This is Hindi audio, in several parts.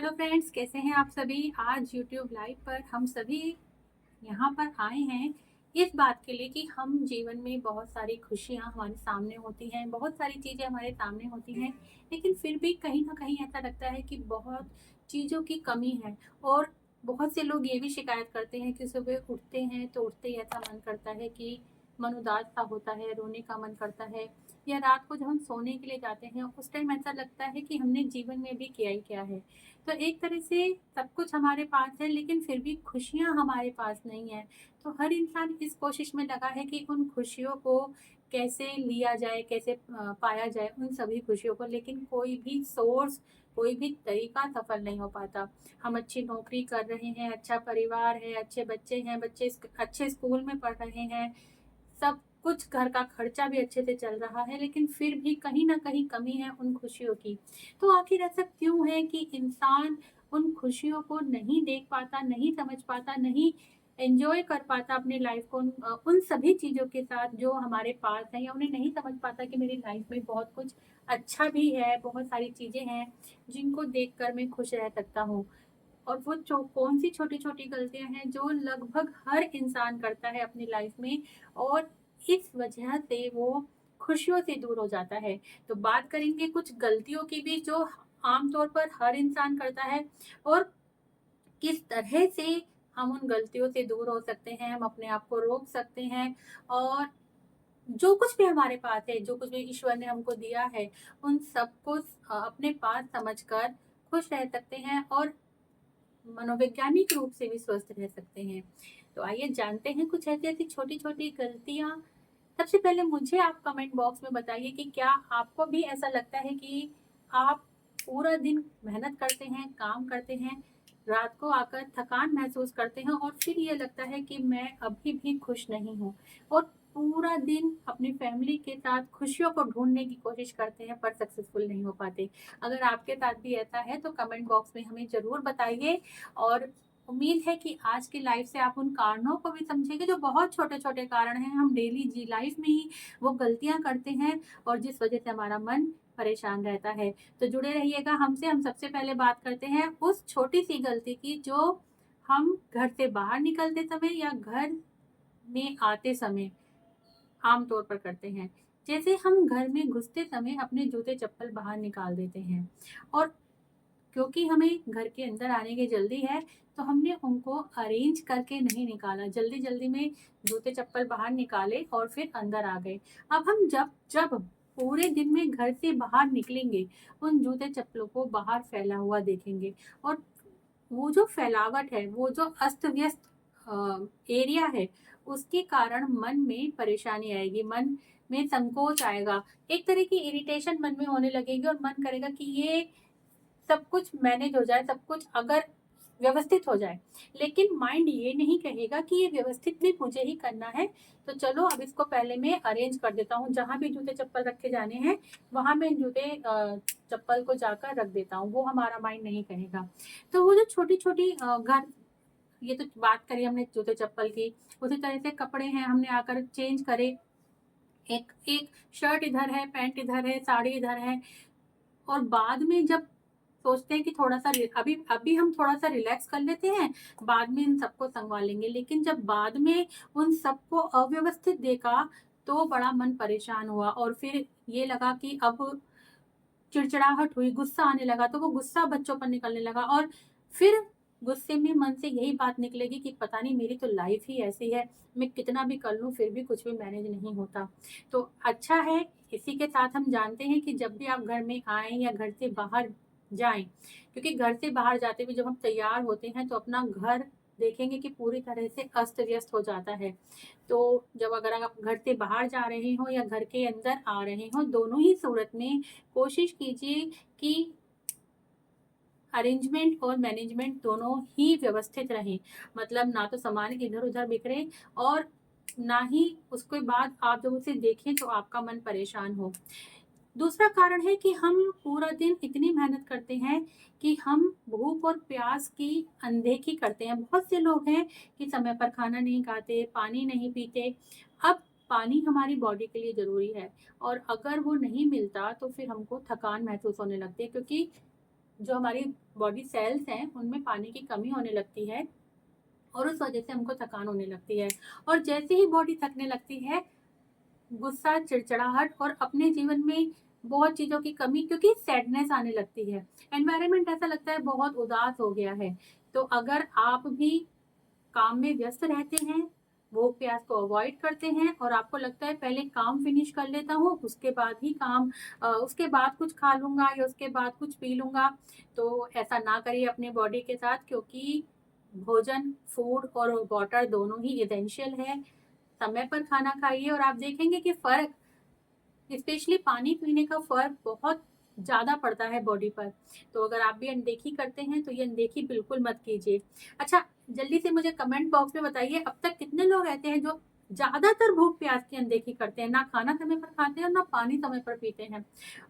हेलो फ्रेंड्स, कैसे हैं आप सभी। आज यूट्यूब लाइव पर हम सभी यहाँ पर आए हैं इस बात के लिए कि हम जीवन में बहुत सारी खुशियाँ हमारे सामने होती हैं, बहुत सारी चीज़ें हमारे सामने होती हैं, लेकिन फिर भी कहीं ना कहीं ऐसा लगता है कि बहुत चीज़ों की कमी है। और बहुत से लोग ये भी शिकायत करते हैं कि सुबह उठते हैं तो उठते ही ऐसा मन करता है कि मन उदास सा होता है, रोने का मन करता है, या रात को जब हम सोने के लिए जाते हैं उस टाइम ऐसा लगता है कि हमने जीवन में भी किया ही क्या है। तो एक तरह से सब कुछ हमारे पास है, लेकिन फिर भी खुशियाँ हमारे पास नहीं है। तो हर इंसान इस कोशिश में लगा है कि उन खुशियों को कैसे लिया जाए, कैसे पाया जाए उन सभी खुशियों को, लेकिन कोई भी सोर्स, कोई भी तरीका सफल नहीं हो पाता। हम अच्छी नौकरी कर रहे हैं, अच्छा परिवार है, अच्छे बच्चे हैं, बच्चे अच्छे स्कूल में पढ़ रहे हैं, सब कुछ घर का खर्चा भी अच्छे से चल रहा है, लेकिन फिर भी कहीं न कहीं कमी है उन खुशियों की। तो आखिर ऐसा क्यों है कि इंसान उन खुशियों को नहीं देख पाता, नहीं समझ पाता, नहीं एन्जॉय कर पाता अपनी लाइफ़ को उन सभी चीज़ों के साथ जो हमारे पास हैं, या उन्हें नहीं समझ पाता कि मेरी लाइफ़ में बहुत कुछ अच्छा भी है, बहुत सारी चीज़ें हैं जिनको देखकर मैं खुश रह सकता हूँ। और वो कौन-सी छोटी-छोटी गलतियाँ हैं जो लगभग हर इंसान करता है अपनी लाइफ़ में, और इस वजह से वो खुशियों से दूर हो जाता है। तो बात करेंगे कुछ गलतियों की भी जो आम तौर पर हर इंसान करता है, और किस तरह से हम उन गलतियों से दूर हो सकते हैं, हम अपने आप को रोक सकते हैं, और जो कुछ भी हमारे पास है, जो कुछ भी ईश्वर ने हमको दिया है, उन सबको अपने पास समझकर खुश रह सकते हैं, और मनोवैज्ञानिक रूप से भी स्वस्थ रह सकते हैं। तो आइए जानते हैं कुछ ऐसी-ऐसी छोटी-छोटी गलतियाँ। सबसे पहले मुझे आप कमेंट बॉक्स में बताइए कि क्या आपको भी ऐसा लगता है कि आप पूरा दिन मेहनत करते हैं, काम करते हैं, रात को आकर थकान महसूस करते हैं, और फिर ये लगता है कि मैं अभी भी खुश नहीं हूँ, और पूरा दिन अपनी फैमिली के साथ खुशियों को ढूँढने की कोशिश करते हैं पर सक्सेसफुल नहीं हो पाते। अगर आपके साथ भी ऐसा है तो कमेंट बॉक्स में हमें ज़रूर बताइए, और उम्मीद है कि आज की लाइफ से आप उन कारणों को भी समझेंगे जो बहुत छोटे-छोटे कारण हैं, हम डेली जी लाइफ में ही वो गलतियाँ करते हैं, और जिस वजह से हमारा मन परेशान रहता है। तो जुड़े रहिएगा हमसे। हम सबसे पहले बात करते हैं उस छोटी-सी गलती की जो हम घर से बाहर निकलते समय या घर में आते समय आम तौर पर करते हैं। जैसे हम घर में घुसते समय अपने जूते-चप्पल बाहर निकाल देते हैं, और क्योंकि हमें घर के अंदर आने की जल्दी है, तो हमने उनको अरेंज करके नहीं निकाला। जल्दी-जल्दी में जूते-चप्पल बाहर निकाले और फिर अंदर आ गए। अब हम जब जब पूरे दिन में घर से बाहर निकलेंगे, उन जूते-चप्पलों को बाहर फैला हुआ देखेंगे, और वो जो फैलावट है, वो जो अस्त-व्यस्त एरिया है, उसके कारण मन में परेशानी आएगी, मन में संकोच आएगा। एक तरह की इरिटेशन मन में होने लगेगी, और मन करेगा कि ये सब कुछ मैनेज हो जाए, सब कुछ अगर व्यवस्थित हो जाए। लेकिन माइंड ये नहीं कहेगा कि ये व्यवस्थित भी मुझे ही करना है, तो चलो अब इसको पहले मैं अरेंज कर देता हूँ। जहाँ भी जूते-चप्पल रखे जाने हैं, वहाँ मैं चप्पल को जाकर रख देता हूँ, वो हमारा माइंड नहीं कहेगा। तो वो जो छोटी-छोटी घर ये तो बात करी हमने जूते-चप्पल की, उसी तरह से कपड़े हैं, हमने आकर चेंज करे, एक एक शर्ट इधर है, पैंट इधर है, साड़ी इधर है, और बाद में जब सोचते हैं कि थोड़ा-सा अभी अभी हम थोड़ा-सा रिलैक्स कर लेते हैं, बाद में इन सबको सँगवा लेंगे। लेकिन जब बाद में उन सबको अव्यवस्थित देखा, तो बड़ा मन परेशान हुआ, और फिर ये लगा कि अब चिड़चिड़ाहट हुई, गुस्सा आने लगा, तो वो गुस्सा बच्चों पर निकलने लगा, और फिर गुस्से में मन से यही बात निकलेगी कि पता नहीं मेरी तो लाइफ़ ही ऐसी है, मैं कितना भी कर लूँ फिर भी कुछ भी मैनेज नहीं होता। तो अच्छा है, इसी के साथ हम जानते हैं कि जब भी आप घर में आएँ या घर से बाहर जाएँ, क्योंकि घर से बाहर जाते हुए जब हम तैयार होते हैं तो अपना घर देखेंगे कि पूरी तरह से अस्त-व्यस्त हो जाता है। तो जब अगर आप घर से बाहर जा रहे हों या घर के अंदर आ रहे हों, दोनों ही सूरत में कोशिश कीजिए कि अरेंजमेंट और मैनेजमेंट दोनों ही व्यवस्थित रहें। मतलब ना तो सामान इधर-उधर बिखरे, और ना ही उसके बाद आप जब उसे देखें तो आपका मन परेशान हो। दूसरा कारण है कि हम पूरा दिन इतनी मेहनत करते हैं कि हम भूख और प्यास की अनदेखी करते हैं। बहुत से लोग हैं कि समय पर खाना नहीं खाते, पानी नहीं पीते। अब पानी हमारी बॉडी के लिए ज़रूरी है, और अगर वो नहीं मिलता तो फिर हमको थकान महसूस होने लगती है, क्योंकि जो हमारी बॉडी सेल्स हैं उनमें पानी की कमी होने लगती है और उस वजह से हमको थकान होने लगती है। और जैसे ही बॉडी थकने लगती है, गुस्सा, चिड़चिड़ाहट और अपने जीवन में बहुत चीज़ों की कमी, क्योंकि सैडनेस आने लगती है। एनवायरनमेंट ऐसा लगता है बहुत उदास हो गया है। तो अगर आप भी काम में व्यस्त रहते हैं, भूख प्यास को अवॉइड करते हैं और आपको लगता है पहले काम फिनिश कर लेता हूँ, उसके बाद ही उसके बाद कुछ खा लूँगा या उसके बाद कुछ पी लूँगा, तो ऐसा ना करिए अपने बॉडी के साथ, क्योंकि भोजन, फूड और वाटर दोनों ही एसेंशियल है। समय पर खाना खाइए और आप देखेंगे कि फ़र्क, स्पेशली पानी पीने का फ़र्क बहुत ज़्यादा पड़ता है बॉडी पर। तो अगर आप भी अनदेखी करते हैं तो ये अनदेखी बिल्कुल मत कीजिए। अच्छा, जल्दी से मुझे कमेंट बॉक्स में बताइए, अब तक कितने लोग ऐसे हैं जो ज़्यादातर भूख प्यास की अनदेखी करते हैं, ना खाना समय पर खाते हैं और ना पानी समय पर पीते हैं।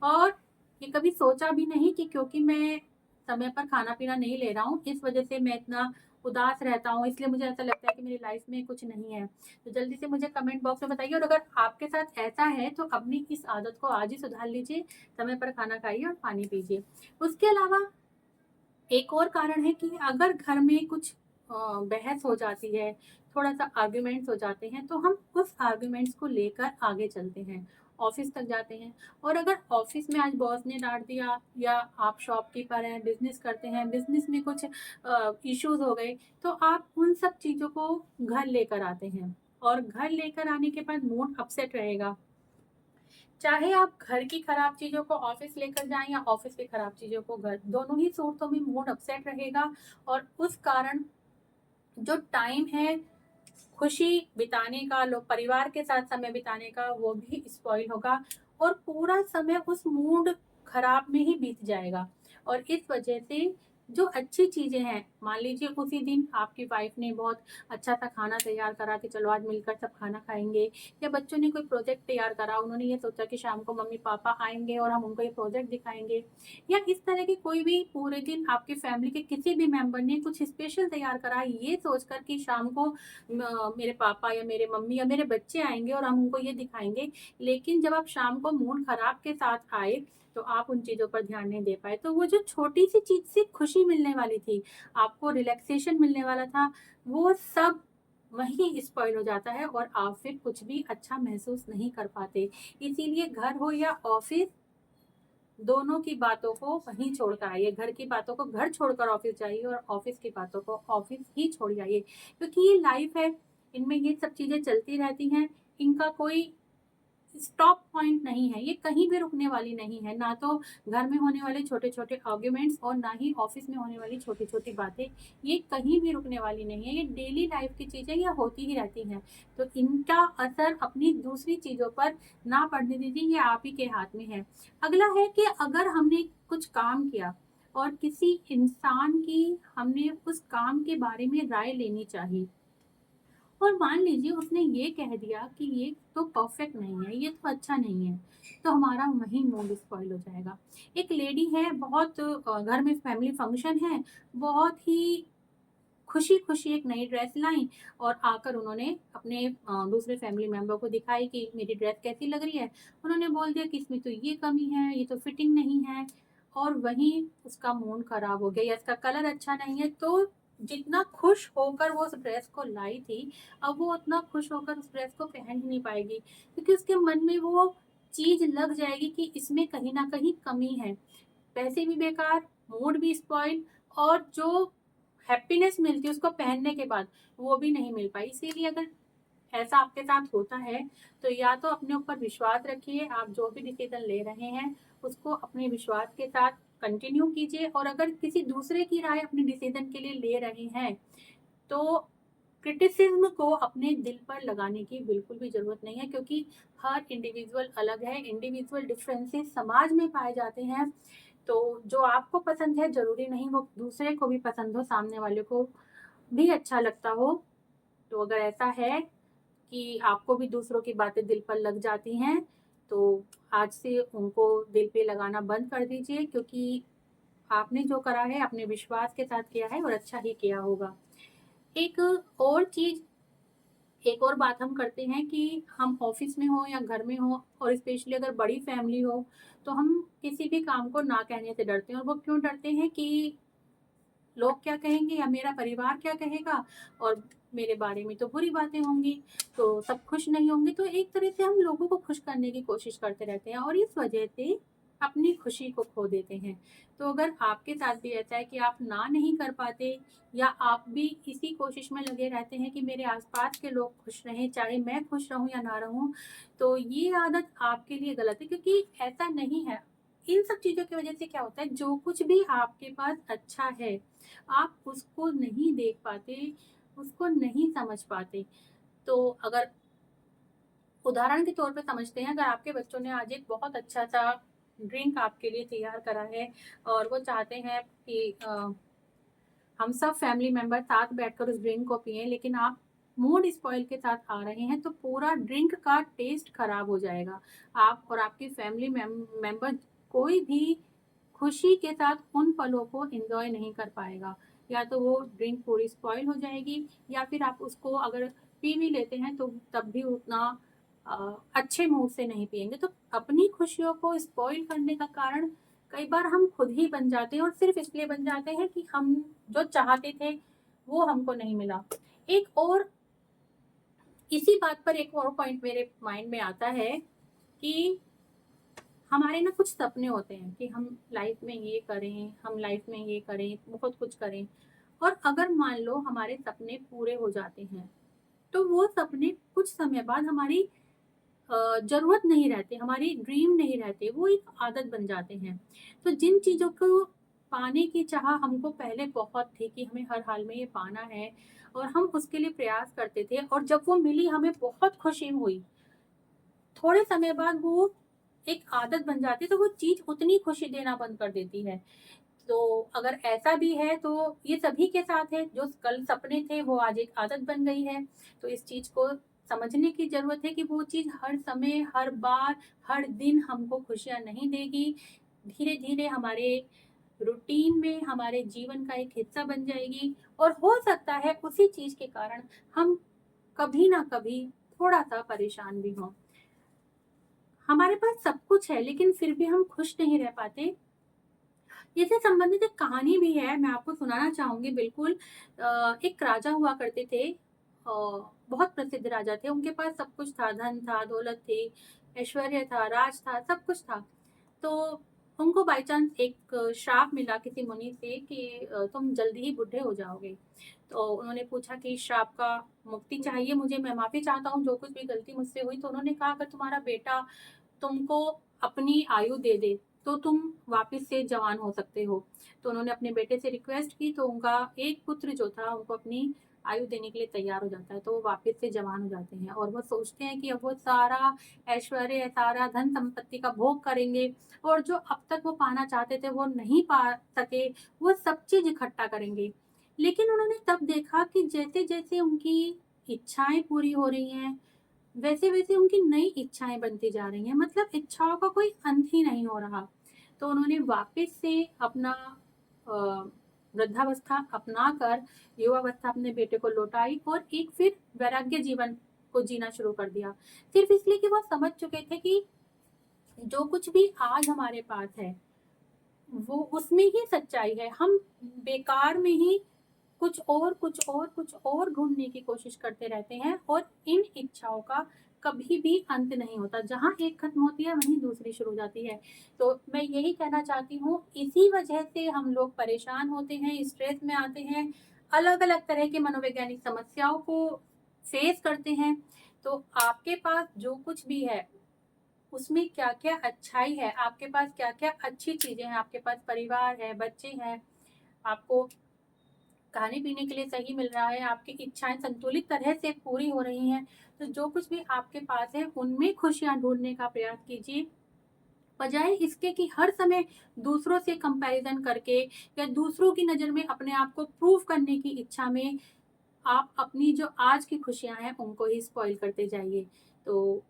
और ये कभी सोचा भी नहीं कि क्योंकि मैं समय पर खाना पीना नहीं ले रहा हूँ, इस वजह से मैं इतना उदास रहता हूँ, इसलिए मुझे ऐसा लगता है कि मेरी लाइफ में कुछ नहीं है। तो जल्दी से मुझे कमेंट बॉक्स में बताइए, और अगर आपके साथ ऐसा है तो अपनी इस आदत को आज ही सुधार लीजिए, समय पर खाना खाइए और पानी पीजिए। उसके अलावा एक और कारण है कि अगर घर में कुछ बहस हो जाती है, थोड़ा-सा आर्ग्यूमेंट्स हो जाते हैं, तो हम उस आर्ग्यूमेंट्स को लेकर आगे चलते हैं, ऑफ़िस तक जाते हैं। और अगर ऑफ़िस में आज बॉस ने डाँट दिया या आप शॉपकीपर हैं, बिज़नेस करते हैं, बिज़नेस में कुछ इश्यूज़ हो गए, तो आप उन सब चीज़ों को घर लेकर आते हैं और घर लेकर आने के बाद मूड अपसेट रहेगा। चाहे आप घर की खराब चीज़ों को ऑफ़िस लेकर जाएँ या ऑफ़िस की खराब चीज़ों को घर, दोनों ही सूरतों में मूड अपसेट रहेगा और उस कारण जो टाइम है खुशी बिताने का, लो परिवार के साथ समय बिताने का, वो भी स्पॉइल होगा और पूरा समय उस मूड खराब में ही बीत जाएगा। और इस वजह से जो अच्छी चीज़ें हैं, मान लीजिए उसी दिन आपकी वाइफ़ ने बहुत अच्छा-सा खाना तैयार करा कि चलो आज मिलकर सब खाना खाएँगे, या बच्चों ने कोई प्रोजेक्ट तैयार करा, उन्होंने ये सोचा कि शाम को मम्मी-पापा आएँगे और हम उनको ये प्रोजेक्ट दिखाएँगे, या इस तरह की कोई भी पूरे दिन आपकी फैमिली के किसी भी मेंबर ने कुछ स्पेशल तैयार करा, ये सोचकर कि शाम को मेरे पापा या मेरे मम्मी या मेरे बच्चे आएँगे और हम उनको ये दिखाएँगे। लेकिन जब आप शाम को मूड खराब के साथ आए, तो आप उन चीज़ों पर ध्यान नहीं दे पाए। तो वो जो छोटी-सी चीज़ से खुशी मिलने वाली थी, आपको रिलैक्सेशन मिलने वाला था, वो सब वहीं स्पॉइल हो जाता है और आप फिर कुछ भी अच्छा महसूस नहीं कर पाते। इसीलिए घर हो या ऑफ़िस, दोनों की बातों को वहीं छोड़ कर आइए। घर की बातों को घर छोड़कर ऑफ़िस जाइए और ऑफ़िस की बातों को ऑफ़िस ही छोड़ आइए। क्योंकि ये लाइफ़ है, इनमें ये सब चीज़ें चलती रहती हैं। इनका कोई स्टॉप पॉइंट नहीं है, ये कहीं भी रुकने वाली नहीं है। ना तो घर में होने वाले छोटे-छोटे आर्ग्यूमेंट्स और ना ही ऑफ़िस में होने वाली छोटी-छोटी बातें, ये कहीं भी रुकने वाली नहीं है। ये डेली लाइफ़ की चीज़ें ये होती ही रहती हैं। तो इनका असर अपनी दूसरी चीज़ों पर ना पड़ने दीजिए, ये आप ही के हाथ में है। अगला है कि अगर हमने कुछ काम किया और किसी इंसान की हमने उस काम के बारे में राय लेनी चाहिए, और मान लीजिए उसने ये कह दिया कि ये तो परफेक्ट नहीं है, ये तो अच्छा नहीं है, तो हमारा वहीं मूड स्पॉइल हो जाएगा। एक लेडी है, बहुत घर में फैमिली फंक्शन है, बहुत ही खुशी-खुशी एक नई ड्रेस लाईं और आकर उन्होंने अपने दूसरे फैमिली मेंबर को दिखाई कि मेरी ड्रेस कैसी लग रही है। उन्होंने बोल दिया कि इसमें तो ये कमी है, ये तो फिटिंग नहीं है, और वहीं उसका मूड खराब हो गया, या इसका कलर अच्छा नहीं है। तो जितना खुश होकर वो उस ड्रेस को लाई थी, अब वो उतना खुश होकर उस ड्रेस को पहन ही नहीं पाएगी, क्योंकि उसके मन में वो चीज़ लग जाएगी कि इसमें कहीं न कहीं कमी है। पैसे भी बेकार, मूड भी स्पॉइल, और जो हैप्पीनेस मिलती है उसको पहनने के बाद, वो भी नहीं मिल पाई। इसीलिए अगर ऐसा आपके साथ होता है, तो या तो अपने ऊपर विश्वास रखिए, आप जो भी डिसीज़न ले रहे हैं, उसको अपने विश्वास के साथ कंटिन्यू कीजिए, और अगर किसी दूसरे की राय अपने डिसीज़न के लिए ले रहे हैं, तो क्रिटिसिज़्म को अपने दिल पर लगाने की बिल्कुल भी ज़रूरत नहीं है, क्योंकि हर इंडिविजुअल अलग है, इंडिविजुअल डिफरेंसेस समाज में पाए जाते हैं। तो जो आपको पसंद है, ज़रूरी नहीं वो दूसरे को भी पसंद हो, सामने वाले को भी अच्छा लगता हो। तो अगर ऐसा है कि आपको भी दूसरों की बातें दिल पर लग जाती हैं, तो आज से उनको दिल पे लगाना बंद कर दीजिए, क्योंकि आपने जो करा है अपने विश्वास के साथ किया है और अच्छा ही किया होगा। एक और चीज़ एक और बात हम करते हैं कि हम ऑफिस में हो या घर में हो, और स्पेशली अगर बड़ी फैमिली हो, तो हम किसी भी काम को ना कहने से डरते हैं। और वो क्यों डरते हैं कि लोग क्या कहेंगे या मेरा परिवार क्या कहेगा, और मेरे बारे में तो बुरी बातें होंगी, तो सब खुश नहीं होंगे। तो एक तरह से हम लोगों को खुश करने की कोशिश करते रहते हैं और इस वजह से अपनी खुशी को खो देते हैं। तो अगर आपके साथ भी ऐसा है कि आप ना नहीं कर पाते, या आप भी इसी कोशिश में लगे रहते हैं कि मेरे आसपास के लोग खुश रहें, चाहे मैं खुश रहूं या ना रहूं, तो ये आदत आपके लिए गलत है, क्योंकि ऐसा नहीं है। इन सब चीज़ों की वजह से क्या होता है, जो कुछ भी आपके पास अच्छा है, आप उसको नहीं देख पाते, उसको नहीं समझ पाते। तो अगर उदाहरण के तौर पे समझते हैं, अगर आपके बच्चों ने आज एक बहुत अच्छा-सा ड्रिंक आपके लिए तैयार करा है और वो चाहते हैं कि हम सब फैमिली मेंबर साथ बैठकर उस ड्रिंक को पिएँ, लेकिन आप मूड स्पॉइल के साथ आ रहे हैं, तो पूरा ड्रिंक का टेस्ट खराब हो जाएगा। आप और आपकी फैमिली मेंबर कोई भी खुशी के साथ उन पलों को एन्जॉय नहीं कर पाएगा। या तो वो ड्रिंक पूरी स्पॉइल हो जाएगी, या फिर आप उसको अगर पी भी लेते हैं तो तब भी उतना अच्छे मूड से नहीं पिएँगे। तो अपनी खुशियों को स्पॉइल करने का कारण कई बार हम खुद ही बन जाते हैं, और सिर्फ़ इसलिए बन जाते हैं कि हम जो चाहते थे वो हमको नहीं मिला। एक और इसी बात पर एक और पॉइंट मेरे माइंड में आता है कि हमारे ना कुछ सपने होते हैं कि हम लाइफ में ये करें, हम लाइफ में ये करें, बहुत कुछ करें। और अगर मान लो हमारे सपने पूरे हो जाते हैं, तो वो सपने कुछ समय बाद हमारी ज़रूरत नहीं रहते, हमारी ड्रीम नहीं रहते, वो एक आदत बन जाते हैं। तो जिन चीज़ों को पाने की चाह हमको पहले बहुत थी कि हमें हर हाल में ये पाना है, और हम उसके लिए प्रयास करते थे, और जब वो मिली हमें बहुत खुशी हुई। थोड़े समय बाद वो एक आदत बन जाती है, तो वो चीज़ उतनी खुशी देना बंद कर देती है। तो अगर ऐसा भी है तो ये सभी के साथ है, जो कल सपने थे वो आज एक आदत बन गई है। तो इस चीज़ को समझने की ज़रूरत है कि वो चीज़ हर समय, हर बार, हर दिन हमको खुशियाँ नहीं देगी। धीरे-धीरे हमारे रूटीन में हमारे जीवन का एक हिस्सा बन जाएगी, और हो सकता है उसी चीज़ के कारण हम कभी ना कभी थोड़ा-सा परेशान भी हों। हमारे पास सब कुछ है लेकिन फिर भी हम खुश नहीं रह पाते। इससे संबंधित एक कहानी भी है, मैं आपको सुनाना चाहूँगी बिल्कुल। एक राजा हुआ करते थे, बहुत प्रसिद्ध राजा थे, उनके पास सब कुछ था, धन था, दौलत थी, ऐश्वर्य था, राज था, सब कुछ था। तो उनको बाय चांस एक श्राप मिला किसी मुनि से कि तुम जल्दी ही बूढ़े हो जाओगे। तो उन्होंने पूछा कि श्राप का मुक्ति चाहिए मुझे, मैं माफ़ी चाहता हूँ जो कुछ भी गलती मुझसे हुई। तो उन्होंने कहा, अगर तुम्हारा बेटा तुमको अपनी आयु दे दे, तो तुम वापस से जवान हो सकते हो। तो उन्होंने अपने बेटे से रिक्वेस्ट की, तो उनका एक पुत्र जो था उनको अपनी आयु देने के लिए तैयार हो जाता है, तो वो वापस से जवान हो जाते हैं, और वो सोचते हैं कि अब वो सारा ऐश्वर्य, सारा धन-संपत्ति का भोग करेंगे, और जो अब तक वो पाना चाहते थे वो नहीं पा सके, वो सब चीज़ इकट्ठा करेंगे। लेकिन उन्होंने तब देखा कि जैसे-जैसे उनकी इच्छाएँ पूरी हो रही हैं, वैसे-वैसे उनकी नई इच्छाएँ बनती जा रही हैं, मतलब इच्छाओं का कोई अंत ही नहीं हो रहा। तो उन्होंने वापस से अपना अ, वृद्धावस्था अपनाकर युवावस्था अपने बेटे को लौटाई, और एक फिर वैराग्य जीवन को जीना शुरू कर दिया। सिर्फ़ इसलिए कि वो समझ चुके थे कि जो कुछ भी आज हमारे पास है, वो उसमें ही सच्चाई है। हम बेकार में ही कुछ और, कुछ और, कुछ और ढूँढने की कोशिश करते रहते हैं, और इन इच्छाओं का कभी भी अंत नहीं होता। जहाँ एक खत्म होती है, वहीं दूसरी शुरू हो जाती है। तो मैं यही कहना चाहती हूँ, इसी वजह से हम लोग परेशान होते हैं, स्ट्रेस में आते हैं, अलग-अलग तरह के मनोवैज्ञानिक समस्याओं को फेस करते हैं। तो आपके पास जो कुछ भी है, उसमें क्या-क्या अच्छाई है, आपके पास क्या-क्या अच्छी चीज़ें हैं, आपके पास परिवार है, बच्चे हैं, आपको खाने-पीने के लिए सही मिल रहा है, आपकी इच्छाएँ संतुलित तरह से पूरी हो रही हैं, तो जो कुछ भी आपके पास है, उनमें खुशियाँ ढूँढने का प्रयास कीजिए। बजाए इसके कि हर समय दूसरों से कंपैरिज़न करके, या दूसरों की नज़र में अपने आप को प्रूव करने की इच्छा में आप अपनी जो आज की खुशियाँ हैं, उनको ही स्पॉइल करते जाइए। तो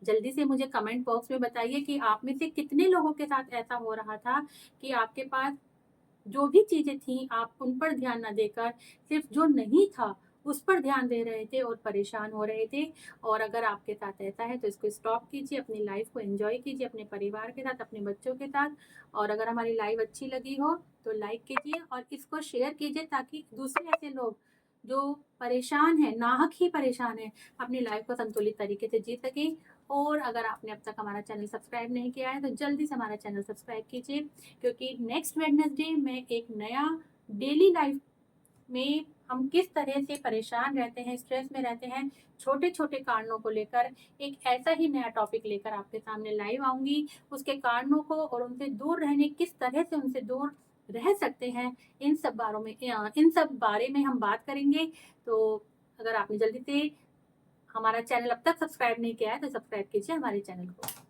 जल्दी से मुझे कमेंट बॉक्स में बताइए कि आप में से कितने लोगों के साथ ऐसा हो रहा था कि आपके पास जो भी चीज़ें थीं, आप उन पर ध्यान ना देकर सिर्फ़ जो नहीं था, उस पर ध्यान दे रहे थे और परेशान हो रहे थे। और अगर आपके साथ ऐसा है तो इसको स्टॉप कीजिए, अपनी लाइफ को एंजॉय कीजिए अपने परिवार के साथ, अपने बच्चों के साथ। और अगर हमारी लाइव अच्छी लगी हो तो लाइक कीजिए और इसको शेयर कीजिए, ताकि दूसरे ऐसे लोग जो परेशान हैं, नाहक ही परेशान हैं, अपनी लाइफ को संतुलित तरीके से जी सकें। और अगर आपने अब तक हमारा चैनल सब्सक्राइब नहीं किया है तो जल्दी से हमारा चैनल सब्सक्राइब कीजिए, क्योंकि नेक्स्ट वेडनेसडे में एक नया डेली लाइफ में हम किस तरह से परेशान रहते हैं, स्ट्रेस में रहते हैं, छोटे छोटे कारणों को लेकर एक ऐसा ही नया टॉपिक लेकर आपके सामने लाइव आऊंगी। उसके कारणों को और उनसे दूर रहने, किस तरह से उनसे दूर रह सकते हैं, इन सब बारे में हम बात करेंगे। तो अगर आपने जल्दी से हमारा चैनल अब तक सब्सक्राइब नहीं किया है तो सब्सक्राइब कीजिए हमारे चैनल को।